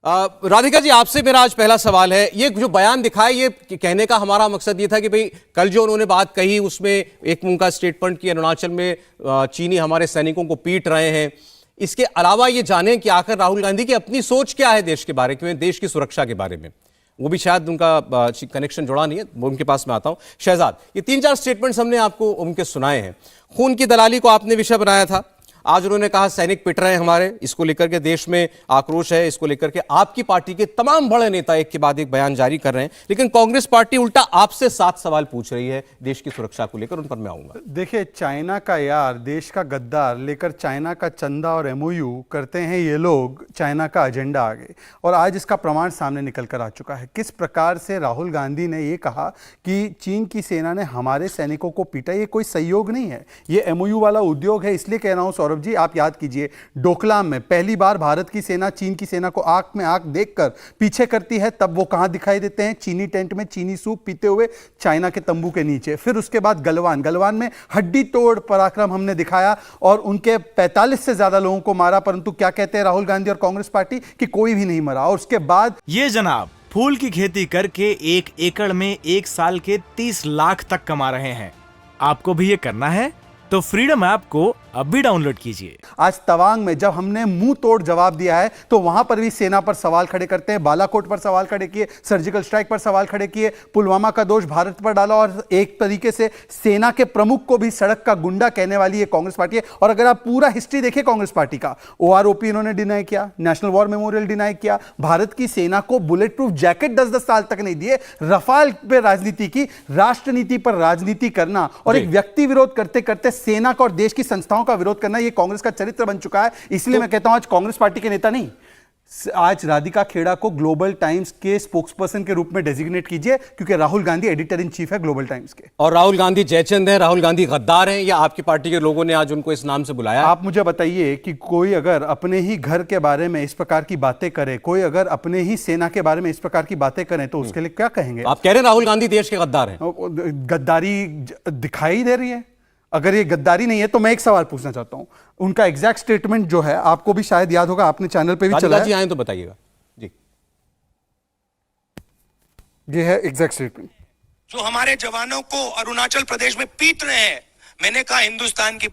राधिका जी, आपसे मेरा आज पहला सवाल है। ये जो बयान दिखा है, ये कहने का हमारा मकसद ये था कि भाई कल जो उन्होंने बात कही उसमें एक उनका स्टेटमेंट कि अरुणाचल में चीनी हमारे सैनिकों को पीट रहे हैं। इसके अलावा ये जाने कि आखिर राहुल गांधी की अपनी सोच क्या है देश के बारे में, देश की सुरक्षा के बारे में। वो भी शायद उनका कनेक्शन जुड़ा नहीं है, वो उनके पास मैं आता हूं। शहजाद, ये 3-4 स्टेटमेंट्स हमने आपको उनके सुनाए हैं। खून की दलाली को आपने विषय बनाया था। आज उन्होंने कहा सैनिक पिट रहे हैं हमारे, इसको लेकर के देश में आक्रोश है। इसको लेकर के आपकी पार्टी के तमाम बड़े नेता एक के बाद एक बयान जारी कर रहे हैं, लेकिन कांग्रेस पार्टी उल्टा आपसे 7 सवाल पूछ रही है देश की सुरक्षा को लेकर। उन पर मैं आऊंगा। देखिए, चाइना का यार, देश का गद्दार लेकर चाइना का चंदा और एमओयू करते हैं ये लोग, चाइना का एजेंडा आगे। और आज इसका प्रमाण सामने निकल कर आ चुका है। किस प्रकार से राहुल गांधी ने ये कहा कि चीन की सेना ने हमारे सैनिकों को पीटा। ये कोई सहयोग नहीं है, ये एमओयू वाला उद्योग है। इसलिए कह रहा हूं सौरभ जी, आप याद कीजिए, डोकलाम में पहली बार भारत की सेना चीन की सेना को आंख में आंख देखकर पीछे करती है, तब वो कहां दिखाई देते हैं? चीनी टेंट में चीनी सूप पीते हुए चाइना के तंबू के नीचे। फिर उसके बाद गलवान में हड्डी तोड़ पराक्रम हमने दिखाया और उनके 45 से ज्यादा लोगों को मारा। परंतु क्या कहते हैं राहुल गांधी और कांग्रेस पार्टी कि कोई भी नहीं मरा। और उसके बाद ये जनाब फूल की खेती करके 1 एकड़ में 1 साल के 30 लाख तक कमा रहे हैं। आपको भी ये करना है तो फ्रीडम ऐप को अब भी डाउनलोड कीजिए। आज तवांग में जब हमने मुंह तोड़ जवाब दिया है तो वहां पर भी सेना पर सवाल खड़े करते हैं। बालाकोट पर सवाल खड़े किए, सर्जिकल स्ट्राइक पर सवाल खड़े किए, पुलवामा का दोष भारत पर डाला और एक तरीके से सेना के प्रमुख को भी सड़क का गुंडा कहने वाली ये कांग्रेस पार्टी है। और अगर आप पूरा हिस्ट्री देखिए कांग्रेस पार्टी का, ओआरओपी इन्होंने डिनाई किया, नेशनल वॉर मेमोरियल डिनाई किया, भारत की सेना को बुलेट प्रूफ जैकेट 10-10 साल तक नहीं दिए, रफाल पे राजनीति की, राष्ट्रनीति पर राजनीति करना और एक व्यक्ति विरोध करते करते सेना का और देश की संस्थाओं का विरोध करना, यह कांग्रेस का चरित्र बन चुका है। इसलिए मैं कहता हूं आज कांग्रेस पार्टी के नेता नहीं, आज राधिका खेड़ा को ग्लोबल टाइम्स के स्पोक्सपर्सन के रूप में डेजिग्नेट कीजिए, क्योंकि Rahul Gandhi editor in chief है ग्लोबल टाइम्स के। और राहुल गांधी जयचंद है, राहुल गांधी गद्दार हैं, या आपकी पार्टी के लोगों ने आज उनको इस नाम से बुलाया? आप मुझे बताइए कि कोई अगर अपने ही घर के बारे में इस प्रकार की बातें करे, कोई अगर अपने ही सेना के बारे में इस प्रकार की बातें करें तो उसके लिए क्या कहेंगे? आप कह रहे हैं राहुल गांधी देश के गद्दार हैं? गद्दारी दिखाई दे रही है। अगर ये गद्दारी नहीं है तो मैं एक सवाल पूछना चाहता हूं। उनका एग्जैक्ट स्टेटमेंट जो है आपको भी शायद याद होगा, आपने चैनल पे भी चला है। जी आए तो बताइएगा जी। ये है एग्जैक्ट स्टेटमेंट। जो हमारे जवानों को अरुणाचल प्रदेश में पीट रहे हैं, मैंने कहा हिंदुस्तान की,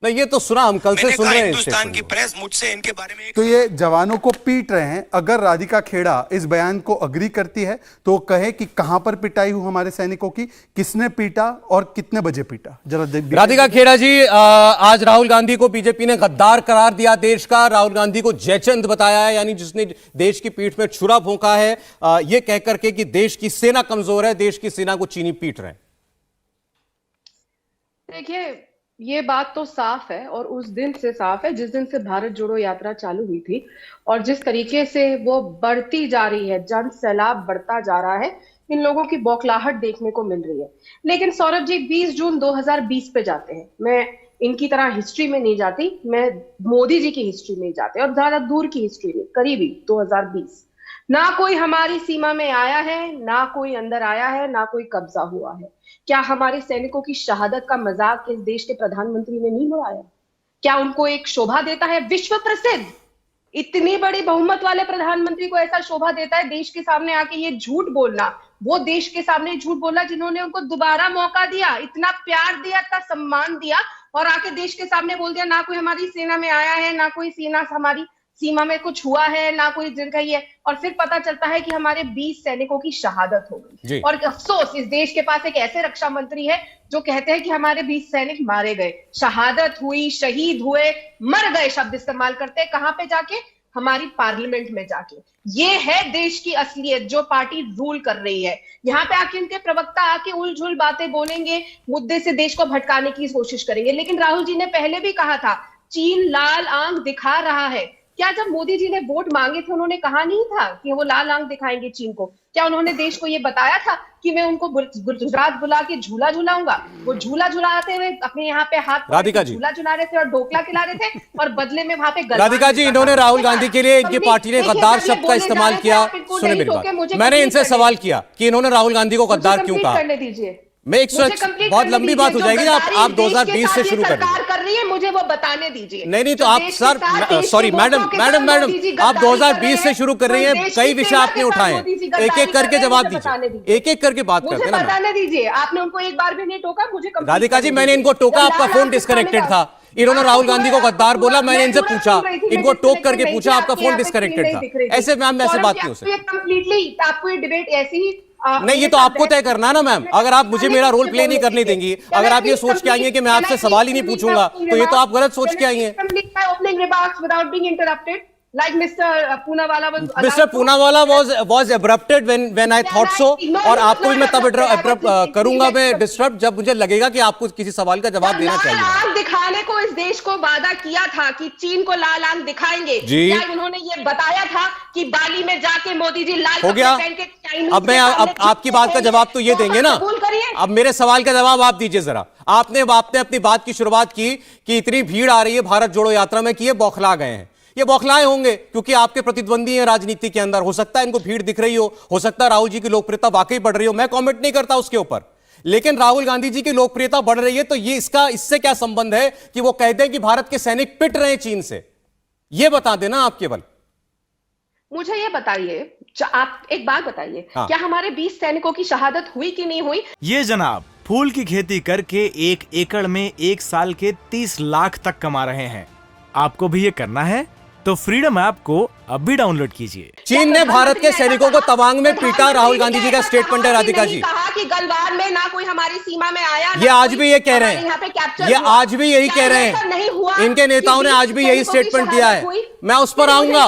नहीं ये तो सुना, हम कल से सुन रहे हैं हिंदुस्तान की प्रेस मुझसे इनके बारे में तो ये जवानों को पीट रहे हैं। अगर राधिका खेड़ा इस बयान को अग्री करती है तो कहे कि कहां पर पिटाई हुई हमारे सैनिकों की, किसने पीटा और कितने बजे पीटा, जरा राधिका खेड़ा जी, आज राहुल गांधी को बीजेपी ने गद्दार करार दिया देश का, राहुल गांधी को जयचंद बताया है, यानी जिसने देश की पीठ में छुरा भोंका है, यह कहकर के कि देश की सेना कमजोर है, देश की सेना को चीनी पीट रहे हैं। देखिए, ये बात तो साफ है और उस दिन से साफ है जिस दिन से भारत जोड़ो यात्रा चालू हुई थी और जिस तरीके से वो बढ़ती जा रही है, जन सैलाब बढ़ता जा रहा है, इन लोगों की बौखलाहट देखने को मिल रही है। लेकिन सौरभ जी 20 जून 2020 पे जाते हैं, मैं इनकी तरह हिस्ट्री में नहीं जाती, मैं मोदी जी की हिस्ट्री में जाते और ज्यादा दूर की हिस्ट्री में, करीबी 2020, ना कोई हमारी सीमा में आया है, ना कोई अंदर आया है, ना कोई कब्जा हुआ है। क्या हमारे सैनिकों की शहादत का मजाक इस देश के प्रधानमंत्री ने नहीं उड़ाया? क्या उनको एक शोभा देता है? विश्व प्रसिद्ध इतनी बड़ी बहुमत वाले प्रधानमंत्री को ऐसा शोभा देता है देश के सामने आके ये झूठ बोलना, वो देश के सामने झूठ बोला जिन्होंने उनको दोबारा मौका दिया, इतना प्यार दिया, इतना सम्मान दिया, और आके देश के सामने बोल दिया ना कोई हमारी सेना में आया है, ना कोई सेना हमारी सीमा में कुछ हुआ है, ना कोई जिनका ये, और फिर पता चलता है कि हमारे 20 सैनिकों की शहादत हो गई। और अफसोस, इस देश के पास एक ऐसे रक्षा मंत्री है जो कहते हैं कि हमारे 20 सैनिक मारे गए, शहादत हुई, शहीद हुए, मर गए शब्द इस्तेमाल करते हैं। कहां पे जाके? हमारी पार्लियामेंट में जाके। ये है देश की असलियत जो पार्टी रूल कर रही है। यहाँ पे आके उनके प्रवक्ता आके उलझुल बातें बोलेंगे, मुद्दे से देश को भटकाने की कोशिश करेंगे। लेकिन राहुल जी ने पहले भी कहा था चीन लाल आंख दिखा रहा है। क्या जब मोदी जी ने वोट मांगे थे उन्होंने कहा नहीं था कि वो लाल आंख दिखाएंगे चीन को? क्या उन्होंने देश को ये बताया था कि मैं उनको गुजरात बुला के झूला झुलाऊंगा? वो झूला झुलाते हुए अपने यहाँ पे हाथ झूला झुला रहे थे और ढोकला खिला रहे थे, और बदले में वहां पे राधिका जी, इन्होंने राहुल गांधी के लिए इनकी पार्टी ने गद्दार शब्द का इस्तेमाल किया। सुने मेरी बात, मैंने इनसे सवाल किया कि इन्होंने राहुल गांधी को गद्दार क्यों कहा। करने दीजिए, मैं 101 बहुत लंबी बात हो जाएगी। आप 2020 से शुरू कर रही है, मुझे वो बताने दीजिए। नहीं तो आप सर, सॉरी मैडम, आप 2020 से शुरू कर रही हैं। कई विषय आपने उठाए हैं, एक एक करके जवाब दीजिए, एक एक करके बात करते हैं ना। बताने दीजिए, आपने उनको एक बार भी नहीं टोका, मुझे राधिका जी मैंने इनको टोका, आपका फोन डिस्कनेक्टेड था। इन्होंने राहुल गांधी को गद्दार बोला, मैंने इनसे पूछा, इनको टोक करके पूछा, आपका फोन डिस्कनेक्टेड था। ऐसे मैम ऐसे बात नहीं हो सकती। कंप्लीटली आपको ये डिबेट ऐसी ही नहीं, ये तो आपको तय करना ना मैम। अगर आप मुझे मेरा रोल प्ले नहीं करने देंगी, अगर आप ये सोच के आई हैं कि मैं आपसे सवाल ही नहीं पूछूंगा, तो ये तो आप गलत सोच के आई हैं। Opening remarks without being interrupted like Mr. Poonawala was Mr. Poonawala was abrupted when I thought so, और आपको भी मैं तब करूंगा मैं डिस्टर्ब जब मुझे लगेगा कि आपको किसी सवाल का जवाब देना चाहिए। आंख दिखाने को इस देश को वादा किया था कि चीन को लाल आंख दिखाएंगे, क्या उन्होंने ये बताया था कि बाली में जाके मोदी जी लाल हो गया? अब मैं आपकी बात का जवाब तो ये देंगे ना। अब मेरे सवाल का जवाब आप दीजिए जरा। आपने अपनी बात की शुरुआत की कि इतनी भीड़ आ रही है भारत जोड़ो यात्रा में कि ये बौखला गए हैं। ये बौखलाए होंगे क्योंकि आपके प्रतिद्वंदी हैं राजनीति के अंदर। हो सकता है इनको भीड़ दिख रही हो सकता है राहुल जी की लोकप्रियता वाकई बढ़ रही हो, मैं कमेंट नहीं करता उसके ऊपर। लेकिन राहुल गांधी जी की लोकप्रियता बढ़ रही है तो ये इससे क्या संबंध है कि वो कहते हैं कि भारत के सैनिक पिट रहे हैं चीन से? ये बता देना आप केवल मुझे ये बताइए, आप एक बात बताइए, हाँ। क्या हमारे 20 सैनिकों की शहादत हुई कि नहीं हुई? ये जनाब फूल की खेती करके 1 एकड़ में 1 साल के 30 लाख तक कमा रहे हैं। आपको भी ये करना है तो फ्रीडम ऐप को अब भी डाउनलोड कीजिए। चीन ने भारत के सैनिकों को तवांग में पीटा, राहुल गांधी जी का स्टेटमेंट है राधिका जी। कहा कि गलवान में ना कोई हमारी सीमा में आया, ये आज भी ये कह रहे हैं, ये आज भी यही कह रहे हैं, इनके नेताओं ने आज भी यही स्टेटमेंट दिया है। मैं उस पर आऊंगा,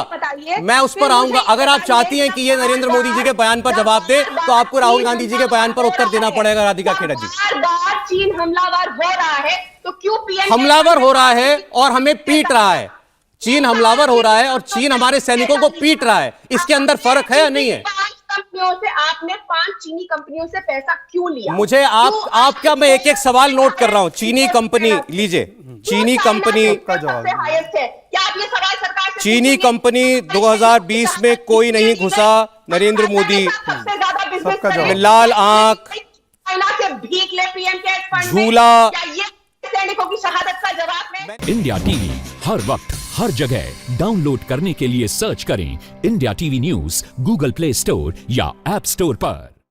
मैं उस पर आऊंगा। अगर आप चाहती हैं कि ये नरेंद्र मोदी जी के बयान पर जवाब दे तो आपको राहुल गांधी जी के बयान पर उत्तर देना पड़ेगा राधिका खेड़ा जी। बार चीन हमलावर हो रहा है तो क्यों पीएम हमलावर हो रहा है और हमें पीट रहा है। चीन हमलावर हो रहा है और चीन हमारे सैनिकों को पीट रहा है, इसके अंदर फर्क है या नहीं है? 5 कंपनियों से आपने 5 चीनी कंपनियों से पैसा क्यों लिया? मुझे आपका मैं एक एक सवाल नोट कर रहा हूं। चीनी कंपनी लीजिए, चीनी कंपनी, चीनी कंपनी 2020 में कोई नहीं घुसा, नरेंद्र मोदी लाल आंख, भीख ले पीएम के झूला। सैनिकों की शहादत का जवाब में इंडिया टीवी हर वक्त हर जगह डाउनलोड करने के लिए सर्च करें India TV news Google play store या ऐप स्टोर पर।